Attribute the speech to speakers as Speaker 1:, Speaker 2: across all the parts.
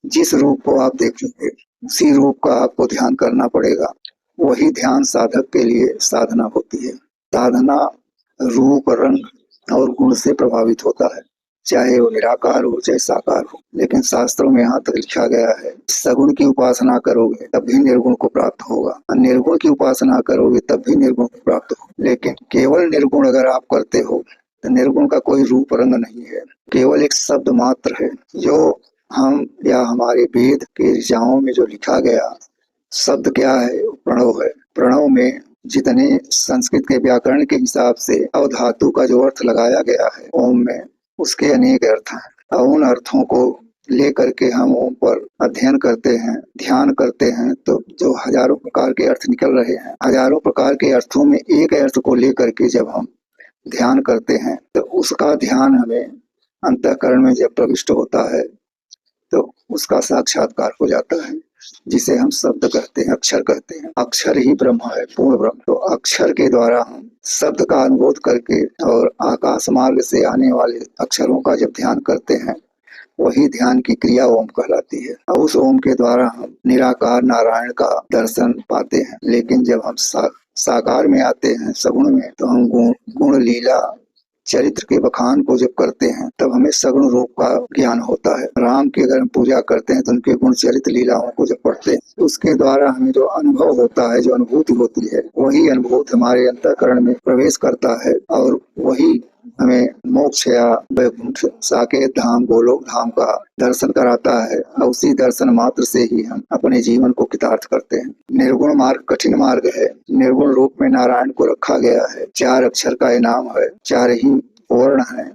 Speaker 1: जिस रूप को आप देखेंगे उसी रूप का आपको ध्यान करना पड़ेगा। वही ध्यान साधक के लिए साधना होती है। साधना रूप, रंग और गुण से प्रभावित होता है, चाहे वो निराकार हो चाहे साकार हो। लेकिन शास्त्रों में यहाँ तक लिखा गया है, सगुण की उपासना करोगे तब भी निर्गुण को प्राप्त होगा, निर्गुण की उपासना करोगे तब भी निर्गुण को प्राप्त होगा। लेकिन केवल निर्गुण अगर आप करते हो तो निर्गुण का कोई रूप रंग नहीं है, केवल एक शब्द मात्र है। जो हम या हमारे वेद के ऋचाओं में जो लिखा गया शब्द क्या है, प्रणव है। प्रणव में जितने संस्कृत के व्याकरण के हिसाब से अवधातु का जो अर्थ लगाया गया है ओम में, उसके अनेक अर्थ हैं। उन अर्थों को लेकर के हम ओम पर अध्ययन करते हैं, ध्यान करते हैं, तो जो हजारों प्रकार के अर्थ निकल रहे हैं, हजारों प्रकार के अर्थों में एक अर्थ को लेकर के जब हम ध्यान करते हैं तो उसका ध्यान हमें अंतःकरण में जब प्रविष्ट होता है तो उसका साक्षात्कार हो जाता है, जिसे हम शब्द कहते हैं, अक्षर कहते हैं। अक्षर ही ब्रह्म है, पूर्ण ब्रह्म। तो अक्षर के द्वारा हम शब्द का अनुबोध करके और आकाश मार्ग से आने वाले अक्षरों का जब ध्यान करते हैं, वही ध्यान की क्रिया ओम कहलाती है। और उस ओम के द्वारा हम निराकार नारायण का दर्शन पाते हैं। लेकिन जब हम साकार में आते हैं, सगुण में, तो हम गुण लीला चरित्र के बखान को जब करते हैं तब हमें सगुण रूप का ज्ञान होता है। राम की अगर हम पूजा करते हैं तो उनके गुण चरित्र लीलाओं को जब पढ़ते हैं तो उसके द्वारा हमें जो अनुभव होता है, जो अनुभूति होती है, वही अनुभूति हमारे अंतःकरण में प्रवेश करता है और वही हमें मोक्ष या वैकुंठ, साकेत धाम, गोलोक धाम का दर्शन कराता है। और उसी दर्शन मात्र से ही हम अपने जीवन को कृतार्थ करते हैं। निर्गुण मार्ग कठिन मार्ग है। निर्गुण रूप में नारायण को रखा गया है। 4 अक्षर का इनाम है, 4 ही वर्ण है,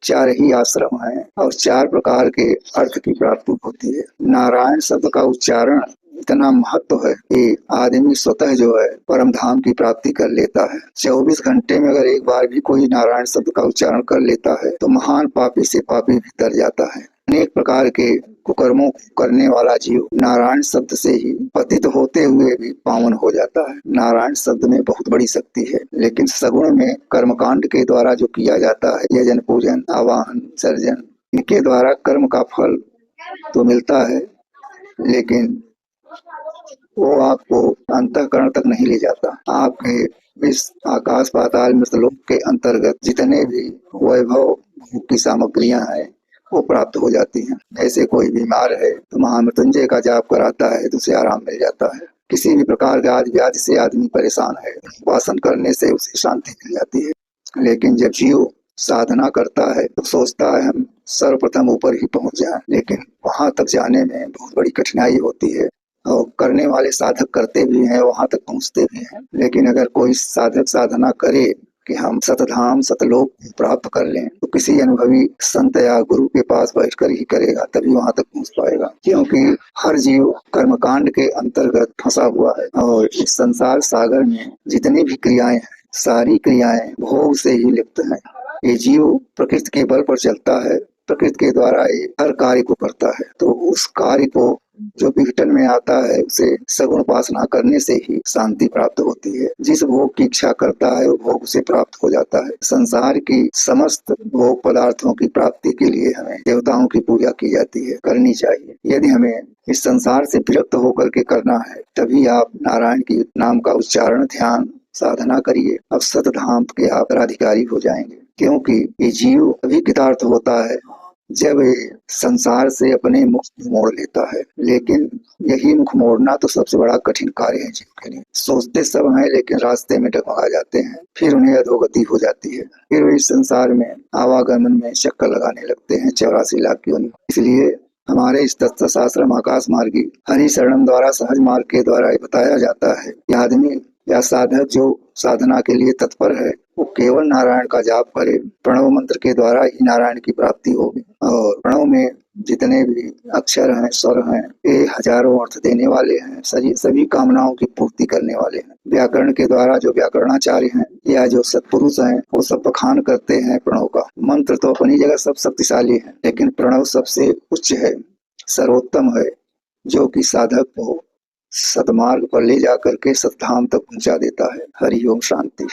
Speaker 1: 4 ही आश्रम है और 4 प्रकार के अर्थ की प्राप्ति होती है। नारायण शब्द का उच्चारण इतना महत्व है कि आदमी स्वतः जो है परम धाम की प्राप्ति कर लेता है। 24 घंटे में अगर एक बार भी कोई नारायण शब्द का उच्चारण कर लेता है तो महान पापी से पापी भी तर जाता है। अनेक प्रकार के कुकर्मों को करने वाला जीव नारायण शब्द से ही पतित होते हुए भी पावन हो जाता है। नारायण शब्द में बहुत बड़ी शक्ति है। लेकिन सगुण में कर्मकांड के द्वारा जो किया जाता है, यजन, पूजन, आवाहन, सर्जन, इनके द्वारा कर्म का फल तो मिलता है, लेकिन वो आपको अंतःकरण तक नहीं ले जाता। आपके इस आकाश पाताल मृतलोक के अंतर्गत जितने भी वैभव भोग की सामग्रियां हैं वो प्राप्त हो जाती हैं। ऐसे कोई बीमार है तो महामृत्युंजय का जाप कराता है तो उसे आराम मिल जाता है। किसी भी प्रकार के आदि व्याधि से आदमी परेशान है, उपासन करने से उसे शांति मिल जाती है। लेकिन जब जीव साधना करता है तो सोचता है हम सर्वप्रथम ऊपर ही पहुंच जाएं, लेकिन वहां तक जाने में बहुत बड़ी कठिनाई होती है। और करने वाले साधक करते भी हैं, वहां तक पहुंचते भी हैं। लेकिन अगर कोई साधक साधना करे कि हम सतधाम सतलोक प्राप्त कर लें तो किसी अनुभवी संत या गुरु के पास बैठकर ही करेगा, तभी वहां तक पहुंच पाएगा। क्योंकि हर जीव कर्मकांड के अंतर्गत फंसा हुआ है और इस संसार सागर में जितनी भी क्रियाएं हैं, सारी क्रियाएं भोग से ही लिप्त हैं। ये जीव प्रकृति के बल पर चलता है, प्रकृति के द्वारा ये हर कार्य को करता है। तो उस कार्य को जो विघटन में आता है उसे सगुण उपासना करने से ही शांति प्राप्त होती है। जिस भोग की इच्छा करता है वो भोग उसे प्राप्त हो जाता है। संसार की समस्त भोग पदार्थों की प्राप्ति के लिए हमें देवताओं की पूजा की जाती है, करनी चाहिए। यदि हमें इस संसार से विरक्त होकर के करना है तभी आप नारायण की नाम का उच्चारण, ध्यान, साधना करिए। अब सतधाम के आप अधिकारी हो जाएंगे। क्योंकि ये जीव अभी कृतार्थ होता है जब ये संसार से अपने मुख मोड़ लेता है। लेकिन यही मुख मोड़ना तो सबसे बड़ा कठिन कार्य है जीव के लिए। सोचते सब हैं लेकिन रास्ते में डगमगा जाते हैं, फिर उन्हें अधोगति हो जाती है। फिर वे इस संसार में आवागमन में चक्कर लगाने लगते हैं 84 लाख योनि। इसलिए हमारे इस तत्व शास्त्र आकाश मार्गी हरि शरणम द्वारा सहज मार्ग के द्वारा ये बताया जाता है कि आदमी या साधक जो साधना के लिए तत्पर है वो केवल नारायण का जाप करे। प्रणव मंत्र के द्वारा ही नारायण की प्राप्ति होगी। और प्रणव में जितने भी अक्षर हैं, स्वर हैं, ये हजारों अर्थ देने वाले हैं, सभी कामनाओं की पूर्ति करने वाले हैं। व्याकरण के द्वारा जो व्याकरणाचार्य हैं या जो सत्पुरुष हैं वो सब बखान करते हैं प्रणव का। मंत्र तो अपनी जगह सब शक्तिशाली है, लेकिन प्रणव सबसे उच्च है, सर्वोत्तम है, जो कि साधक को सतमार्ग पर ले जाकर के सतधाम तक पहुंचा देता है। हरि ओम, शांति।